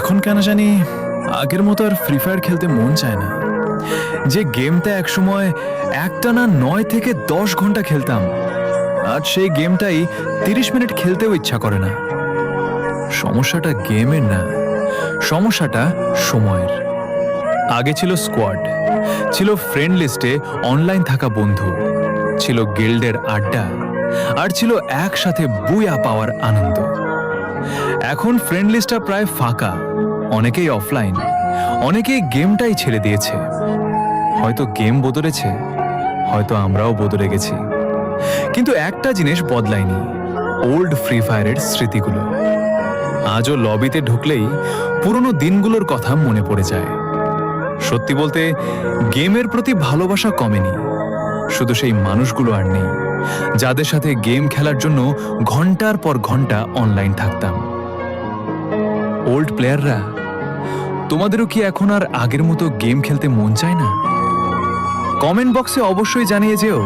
এখন কেন জানি আগের মতো আর ফ্রি ফায়ার খেলতে মন চায় না। যে গেমটা একসময় একটানা 9 থেকে 10 ঘন্টা খেলতাম, আজ সেই গেমটাই 30 মিনিট খেলতেও ইচ্ছা করে না। সমস্যাটা গেমের না, সমস্যাটা সময়ের। আগে ছিল স্কোয়াড, ছিল ফ্রেন্ড লিস্টে অনলাইন থাকা বন্ধু, ছিল গিল্ডের আড্ডা, আর ছিল একসাথে বুয়া পাওয়ার আনন্দ। এখন ফ্রেন্ড লিস্টটা প্রায় ফাঁকা, অনেকেই অফলাইন, অনেকেই গেমটাই ছেড়ে দিয়েছে। হয়তো গেম বদলেছে, হয়তো আমরাও বদলে গেছি, কিন্তু একটা জিনিস বদলায়নি, ওল্ড ফ্রি ফায়ারের স্মৃতিগুলো। আজও লবিতে ঢুকলেই পুরনো দিনগুলোর কথা মনে পড়ে যায়। সত্যি বলতে গেমের প্রতি ভালোবাসা কমেনি, শুধু সেই মানুষগুলো আর নেই যাদের সাথে গেম খেলার জন্য ঘন্টার পর ঘন্টা অনলাইন থাকতাম। ওল্ড প্লেয়াররা, তোমাদেরও কি এখন আর আগের মতো গেম খেলতে মন চায় না? কমেন্ট বক্সে অবশ্যই জানিয়ে যেও।